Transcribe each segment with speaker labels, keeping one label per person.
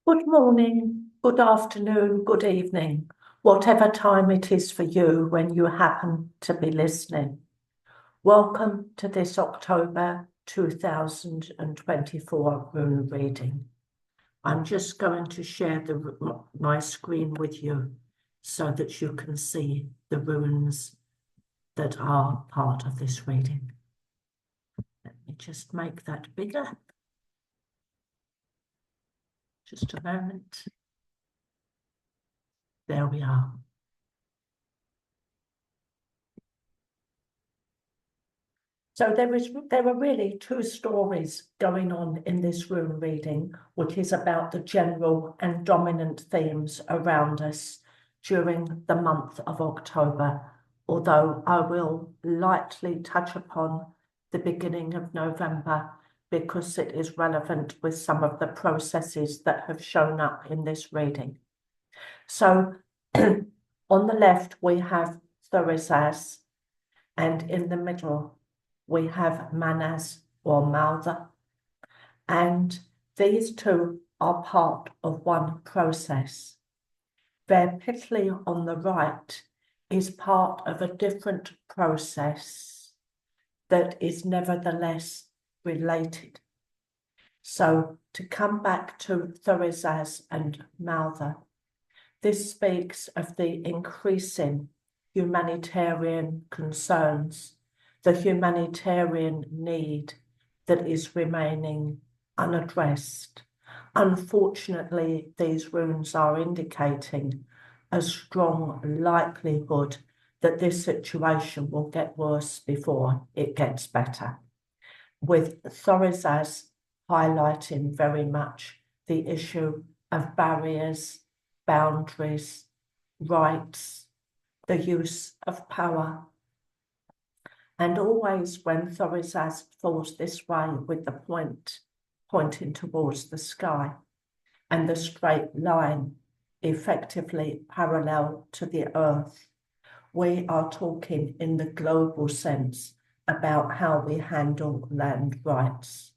Speaker 1: Good morning, good afternoon, good evening, whatever time it is for you when you happen to be listening. Welcome to this October 2024 rune reading. I'm just going to share my screen with you so that you can see the runes that are part of this reading. Let me just make that bigger. Just a moment. There we are. So there are really two stories going on in this rune reading, which is about the general and dominant themes around us during the month of October, although I will lightly touch upon the beginning of November because it is relevant with some of the processes that have shown up in this reading. So on the left, we have Thurisaz, and in the middle, we have Manas or Malda, and these two are part of one process. Verpitli on the right is part of a different process that is nevertheless related. So to come back to Thurisaz and Malda, this speaks of the increasing humanitarian concerns, the humanitarian need that is remaining unaddressed. Unfortunately, these runes are indicating a strong likelihood that this situation will get worse before it gets better, with Thorisaz highlighting very much the issue of barriers, boundaries, rights, the use of power. And always when Thorisaz falls this way with the point pointing towards the sky and the straight line effectively parallel to the earth, we are talking in the global sense about how we handle land rights.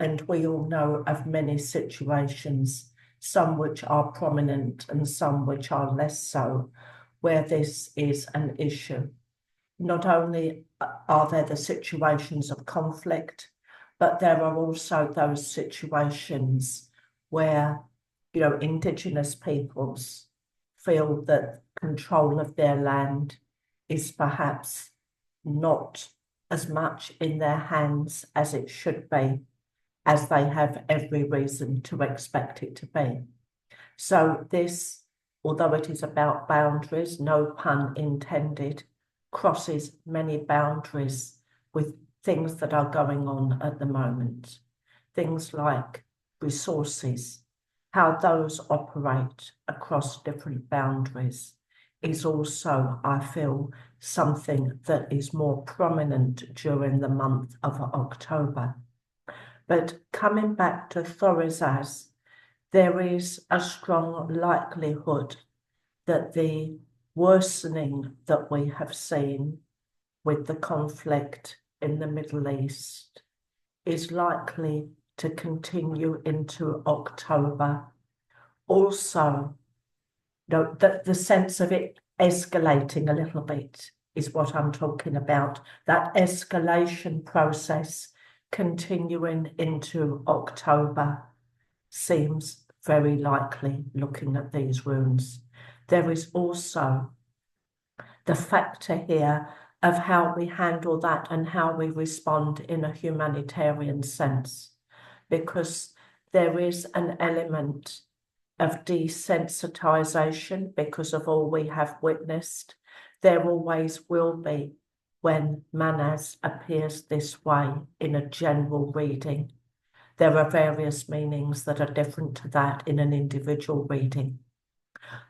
Speaker 1: And we all know of many situations, some which are prominent and some which are less so, where this is an issue. Not only are there the situations of conflict, but there are also those situations where, Indigenous peoples feel that control of their land is perhaps not as much in their hands as it should be, as they have every reason to expect it to be. So this, although it is about boundaries, no pun intended, crosses many boundaries with things that are going on at the moment. Things like resources, how those operate across different boundaries is also, I feel, something that is more prominent during the month of October. But coming back to Thorisaz, there is a strong likelihood that the worsening that we have seen with the conflict in the Middle East is likely to continue into October. Also, the sense of it escalating a little bit is what I'm talking about. That escalation process continuing into October seems very likely looking at these runes. There is also the factor here of how we handle that and how we respond in a humanitarian sense, because there is an element of desensitization because of all we have witnessed. There always will be when Manas appears this way in a general reading. There are various meanings that are different to that in an individual reading.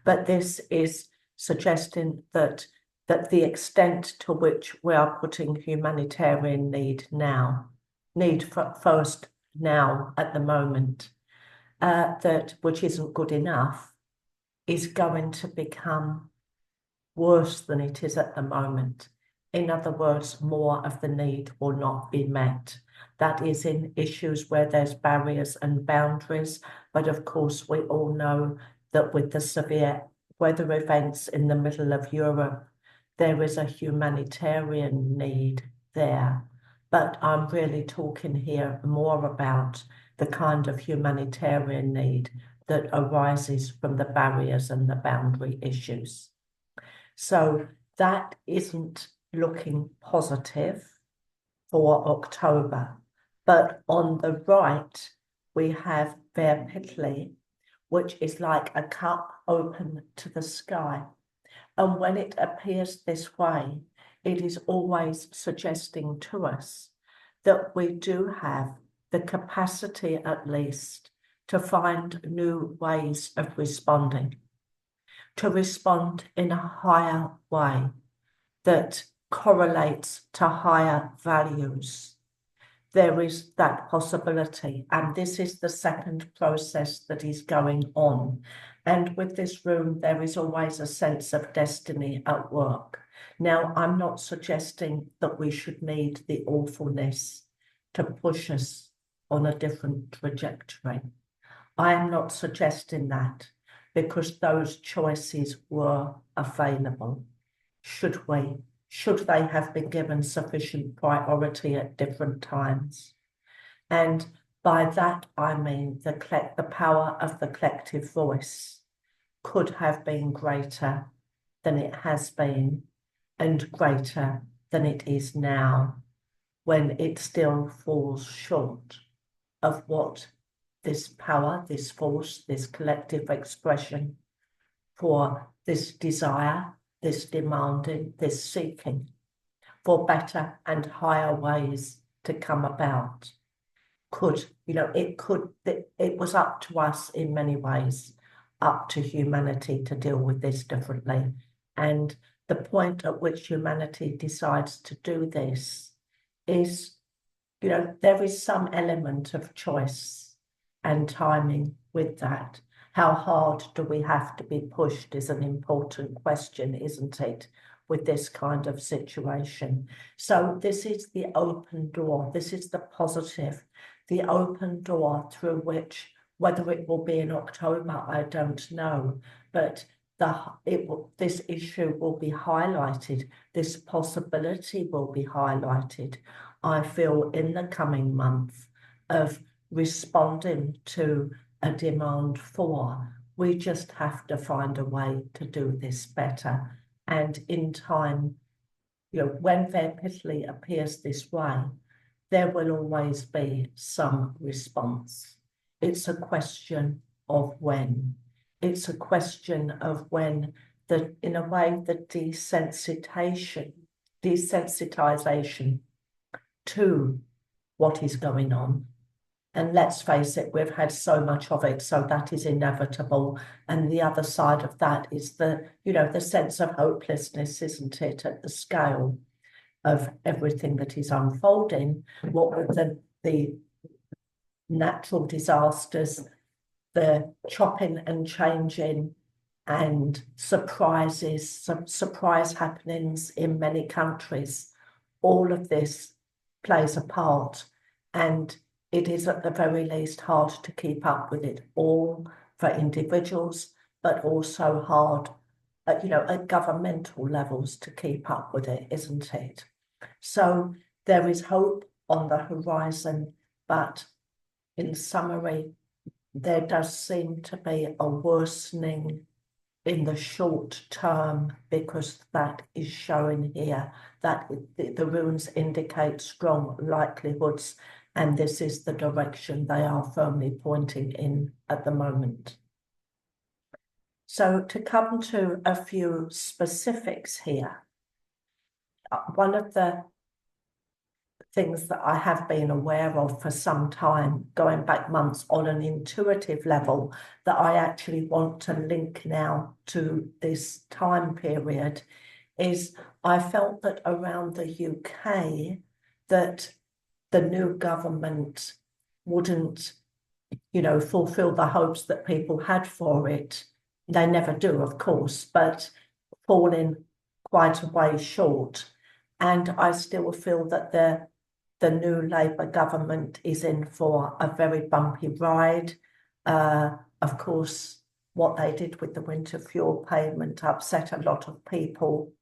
Speaker 1: But this is suggesting that the extent to which we are putting humanitarian need first now at the moment, that which isn't good enough, is going to become worse than it is at the moment. In other words, more of the need will not be met. That is in issues where there's barriers and boundaries. But of course, we all know that with the severe weather events in the middle of Europe, there is a humanitarian need there. But I'm really talking here more about the kind of humanitarian need that arises from the barriers and the boundary issues. So that isn't looking positive for October. But on the right, we have Verpitli, which is like a cup open to the sky. And when it appears this way, it is always suggesting to us that we do have the capacity, at least, to find new ways of responding, to respond in a higher way that correlates to higher values. There is that possibility, and this is the second process that is going on. And with this room, there is always a sense of destiny at work. Now, I'm not suggesting that we should need the awfulness to push us on a different trajectory. I am not suggesting that, because those choices were available. Should they have been given sufficient priority at different times? And by that, I mean the power of the collective voice could have been greater than it has been, and greater than it is now, when it still falls short of what this power, this force, this collective expression for this desire, this demanding, this seeking for better and higher ways to come about it was up to us in many ways, up to humanity to deal with this differently. And the point at which humanity decides to do this is, there is some element of choice and timing with that. How hard do we have to be pushed is an important question, isn't it, with this kind of situation? So this is the open door. This is the positive, the open door through which, whether it will be in October, I don't know, but this issue will be highlighted. This possibility will be highlighted, I feel, in the coming month of responding to a demand for. We just have to find a way to do this better. And in time, when Verpitli appears this way, there will always be some response. It's a question of when. It's a question of when in a way, the desensitization to what is going on. And let's face it, we've had so much of it, so that is inevitable. And the other side of that is the sense of hopelessness, isn't it, at the scale of everything that is unfolding. What with the natural disasters, the chopping and changing and surprises, some surprise happenings in many countries, all of this plays a part. And it is at the very least hard to keep up with it all for individuals, but also hard at governmental levels to keep up with it, isn't it? So there is hope on the horizon, but in summary, there does seem to be a worsening in the short term, because that is showing here that the runes indicate strong likelihoods, and this is the direction they are firmly pointing in at the moment. So to come to a few specifics here, one of the things that I have been aware of for some time, going back months on an intuitive level, that I actually want to link now to this time period, is I felt that around the UK, that the new government wouldn't, fulfill the hopes that people had for it. They never do, of course, but falling quite a way short. And I still feel that the new Labour government is in for a very bumpy ride. Of course, what they did with the winter fuel payment upset a lot of people,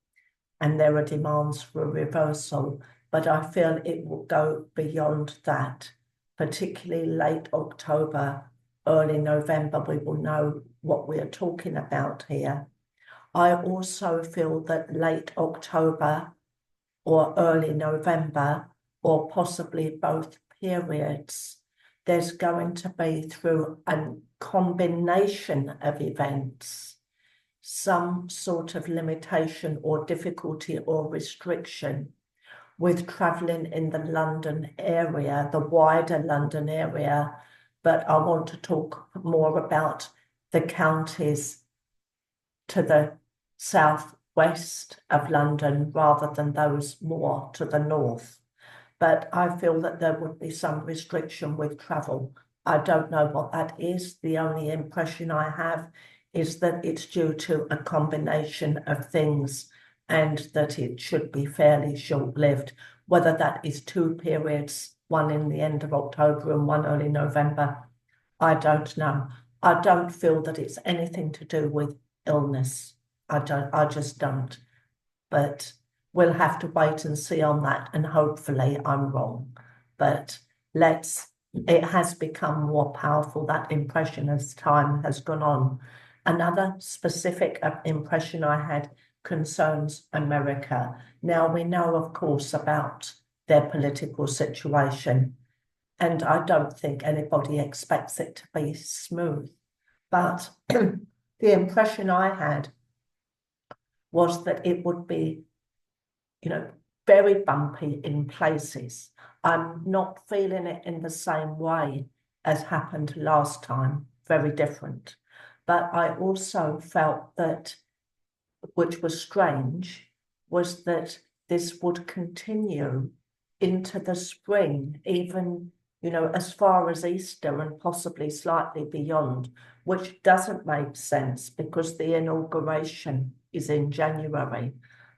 Speaker 1: and there are demands for a reversal, but I feel it will go beyond that, particularly late October, early November, we will know what we are talking about here. I also feel that late October or early November, or possibly both periods, there's going to be, through a combination of events, some sort of limitation or difficulty or restriction with travelling in the London area, the wider London area, but I want to talk more about the counties to the southwest of London rather than those more to the north. But I feel that there would be some restriction with travel. I don't know what that is. The only impression I have is that it's due to a combination of things and that it should be fairly short-lived. Whether that is two periods, one in the end of October and one early November, I don't know. I don't feel that it's anything to do with illness. I just don't. But we'll have to wait and see on that, and hopefully I'm wrong. But it has become more powerful, that impression, as time has gone on. Another specific impression I had concerns America. Now, we know, of course, about their political situation, and I don't think anybody expects it to be smooth. But the impression I had was that it would be, very bumpy in places. I'm not feeling it in the same way as happened last time, very different. But I also felt that, which was strange, was that this would continue into the spring, even, as far as Easter and possibly slightly beyond, which doesn't make sense because the inauguration is in January.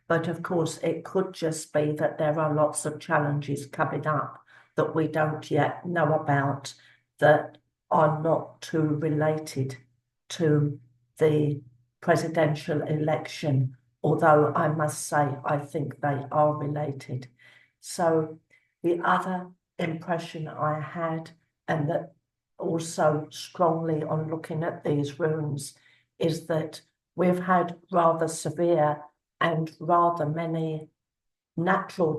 Speaker 1: But of course, it could just be that there are lots of challenges coming up that we don't yet know about, that are not too related to the presidential election, although I must say I think they are related. So the other impression I had, and that also strongly on looking at these runes, is that we've had rather severe and rather many natural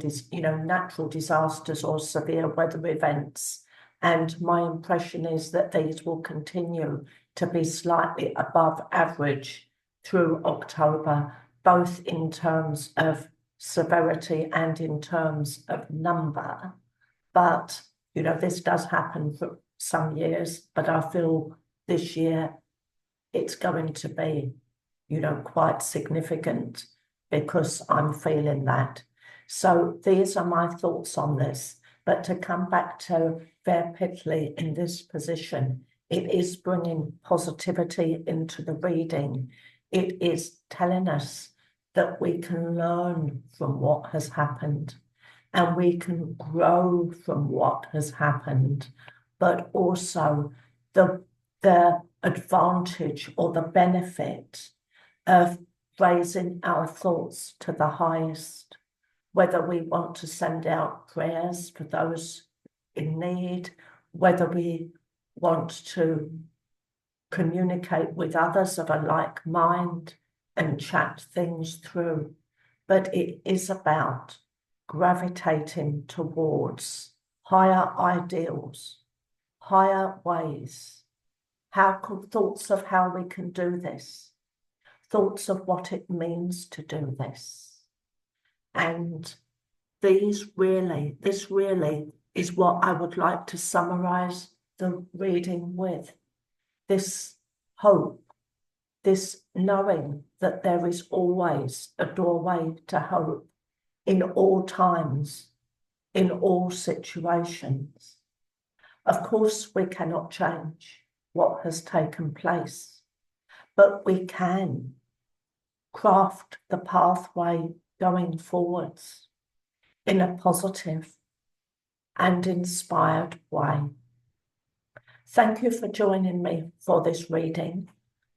Speaker 1: disasters or severe weather events. And my impression is that these will continue to be slightly above average through October, both in terms of severity and in terms of number. But, this does happen for some years, but I feel this year it's going to be, quite significant, because I'm feeling that. So these are my thoughts on this. But to come back to Ver Pitley in this position, it is bringing positivity into the reading. It is telling us that we can learn from what has happened and we can grow from what has happened, but also the advantage or the benefit of raising our thoughts to the highest, whether we want to send out prayers for those in need, whether we want to communicate with others of a like mind and chat things through. But it is about gravitating towards higher ideals, higher ways. Thoughts of how we can do this, thoughts of what it means to do this. And this really is what I would like to summarize the reading with. This hope, this knowing that there is always a doorway to hope in all times, in all situations. Of course, we cannot change what has taken place, but we can craft the pathway going forwards in a positive and inspired way. Thank you for joining me for this reading.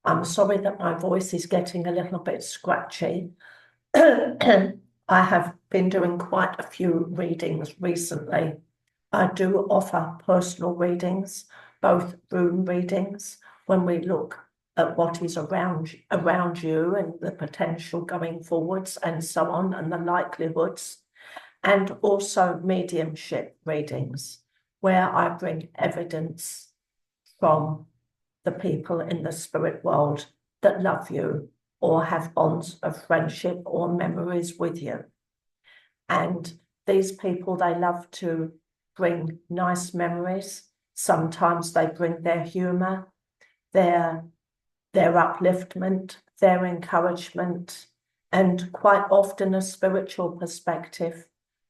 Speaker 1: I'm sorry that my voice is getting a little bit scratchy. I have been doing quite a few readings recently. I do offer personal readings, both rune readings, when we look at what is around you and the potential going forwards and so on, and the likelihoods, and also mediumship readings, where I bring evidence from the people in the spirit world that love you or have bonds of friendship or memories with you. And these people, they love to bring nice memories. Sometimes they bring their humor, their upliftment, their encouragement, and quite often a spiritual perspective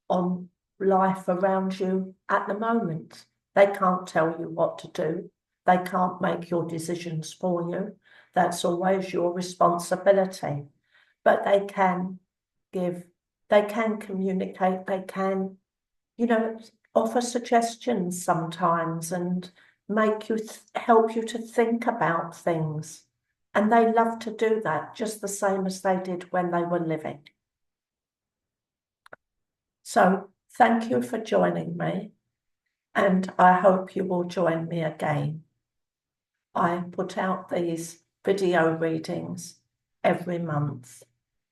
Speaker 1: on life around you at the moment. They can't tell you what to do. They can't make your decisions for you. That's always your responsibility. But they can give, they can communicate, they can, offer suggestions sometimes and make you help you to think about things. And they love to do that just the same as they did when they were living. So thank you for joining me, and I hope you will join me again. I put out these video readings every month.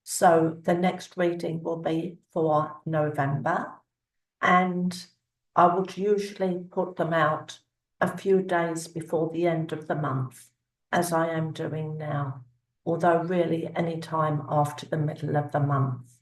Speaker 1: So the next reading will be for November, and I would usually put them out a few days before the end of the month, as I am doing now, although really any time after the middle of the month.